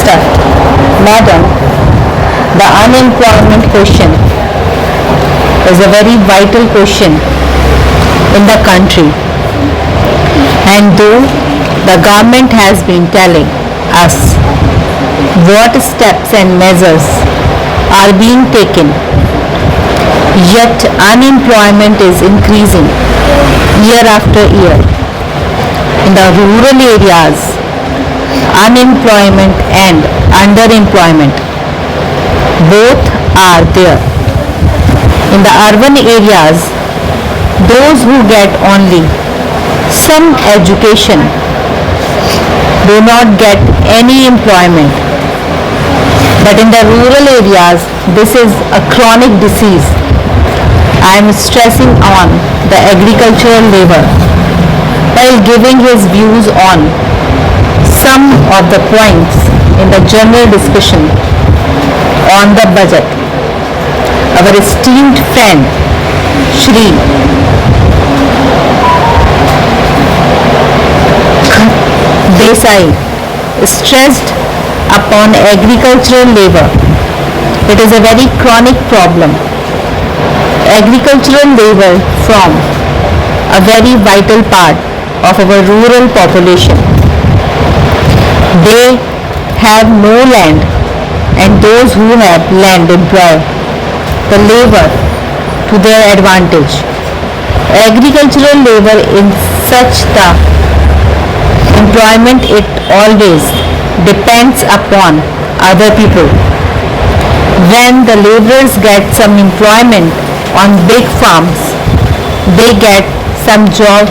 Minister, Madam, the unemployment question is a very vital question in the country, and though the government has been telling us what steps and measures are being taken, yet unemployment is increasing year after year. In the rural areas, unemployment and underemployment both are there. In the urban areas, those who get only some education do not get any employment. But in the rural areas, this is a chronic disease. I am stressing on the agricultural labor while giving his views on some of the points in the general discussion on the budget. Our esteemed friend Shri Desai stressed upon agricultural labor. It is a very chronic problem. Agricultural labor form a very vital part of our rural population. They have no land, and those who have land employ the labor to their advantage. Agricultural labor in such the employment, it always depends upon other people. When the laborers get some employment on big farms, they get some job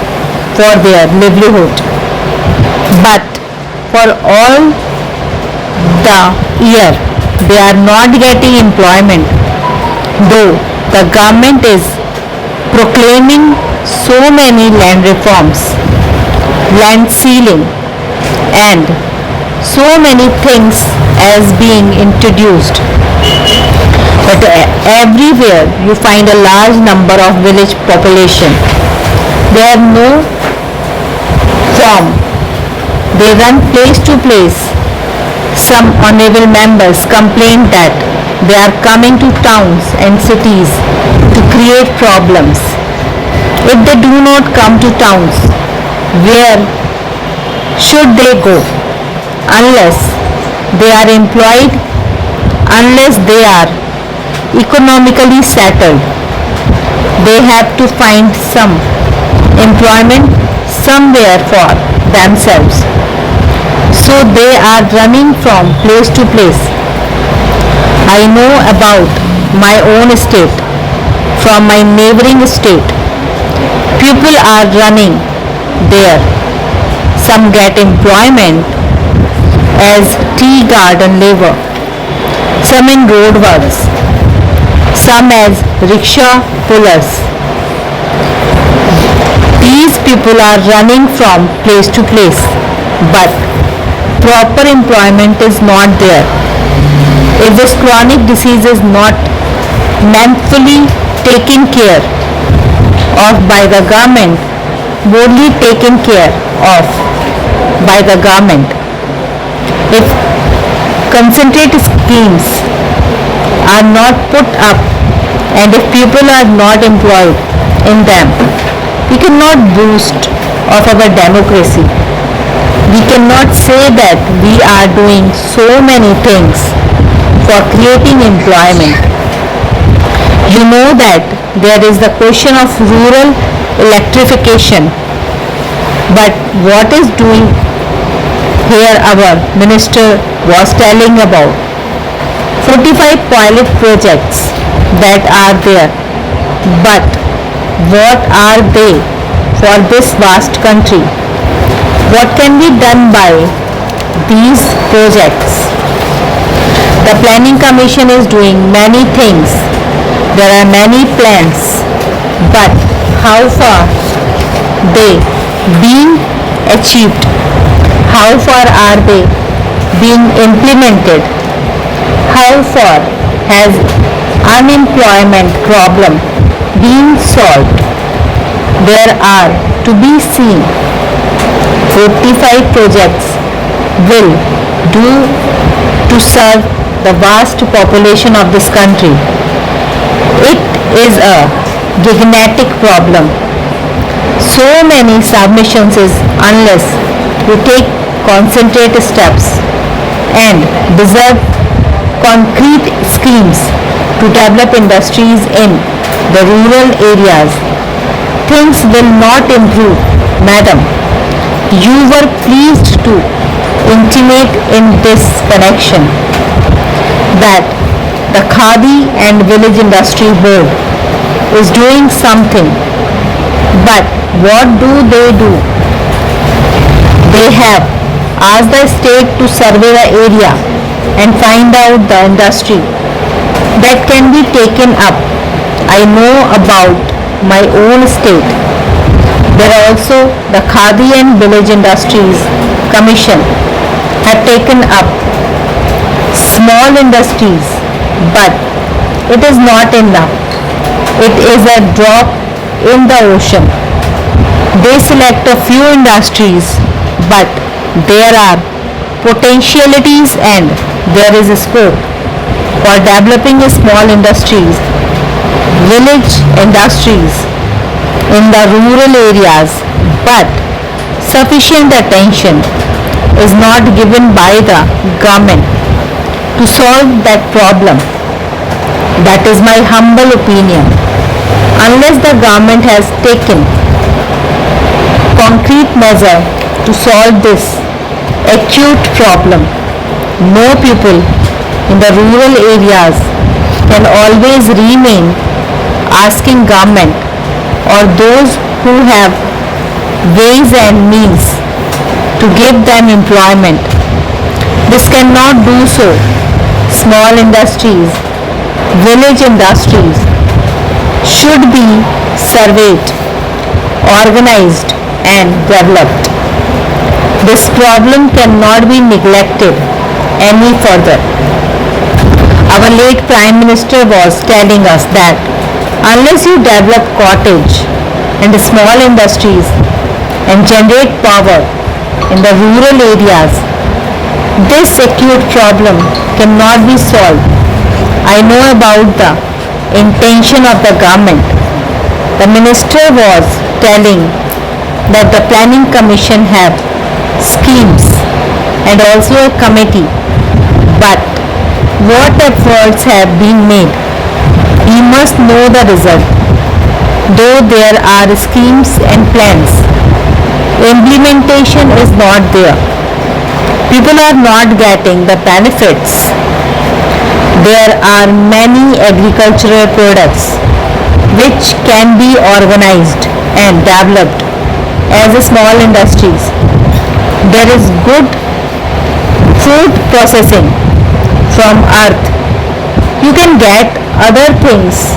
for their livelihood. But for all the year, they are not getting employment, though the government is proclaiming so many land reforms, land sealing, and so many things as being introduced. But everywhere you find a large number of village population. They have no form. They run place to place. Some honorable members complain that they are coming to towns and cities to create problems. If they do not come to towns, where should they go? Unless they are employed, unless they are economically settled, they have to find some employment somewhere for themselves. So they are running from place to place. I know about my own state, from my neighboring state. People are running there. Some get employment as tea garden labor, some in road works, some as rickshaw pullers. These people are running from place to place, but proper employment is not there. If this chronic disease is not manfully taken care of by the government, boldly taken care of by the government, if concentrated schemes are not put up, and if people are not employed in them, we cannot boost of our democracy. We cannot say that we are doing so many things for creating employment. You know that there is the question of rural electrification, but what is doing here our minister was telling about 45 pilot projects that are there, but what are they for this vast country? What can be done by these projects? The planning commission is doing many things. There are many plans, but how far they being achieved? How far are they being implemented? How far has unemployment problem been solved? There are to be seen 45 projects will do to serve the vast population of this country. It is a gigantic problem. So many submissions is unless we take concentrated steps and deserve concrete schemes to develop industries in the rural areas. Things will not improve, madam. You were pleased to intimate in this connection that the Khadi and Village Industry Board is doing something. But what do? They have asked the state to survey the area and find out the industry that can be taken up. I know about my own state. There also the Khadi and Village Industries Commission have taken up small industries, but it is not enough. It is a drop in the ocean. They select a few industries, but there are potentialities and there is a scope for developing small industries, village industries in the rural areas, but sufficient attention is not given by the government to solve that problem. That is my humble opinion. Unless the government has taken concrete measure to solve this acute problem, no people in the rural areas can always remain asking government or those who have ways and means to give them employment. This cannot do so. Small industries, village industries should be surveyed, organized and developed. This problem cannot be neglected any further. Our late Prime Minister was telling us that unless you develop cottage and small industries and generate power in the rural areas, this acute problem cannot be solved. I know about the intention of the government. The minister was telling that the planning commission have schemes and also a committee, but what efforts have been made? We must know the result. Though there are schemes and plans, implementation is not there. People are not getting the benefits. There are many agricultural products which can be organized and developed as small industries. There is good food processing from earth. You can get other things.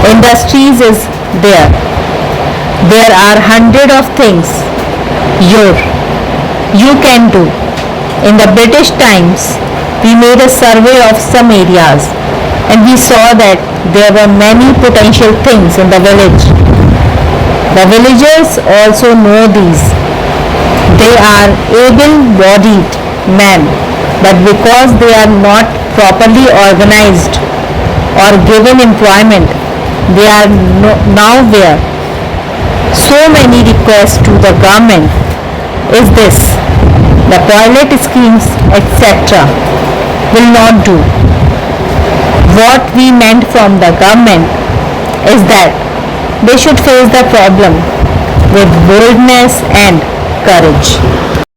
Industries is there. There are hundred of things you can do. In the British times, we made a survey of some areas and we saw that there were many potential things in the village. The villagers also know these. They are able-bodied men, but because they are not properly organized or given employment, they are nowhere. So many requests to the government is this: the pilot schemes, etc. will not do. What we meant from the government is that they should face the problem with boldness and courage.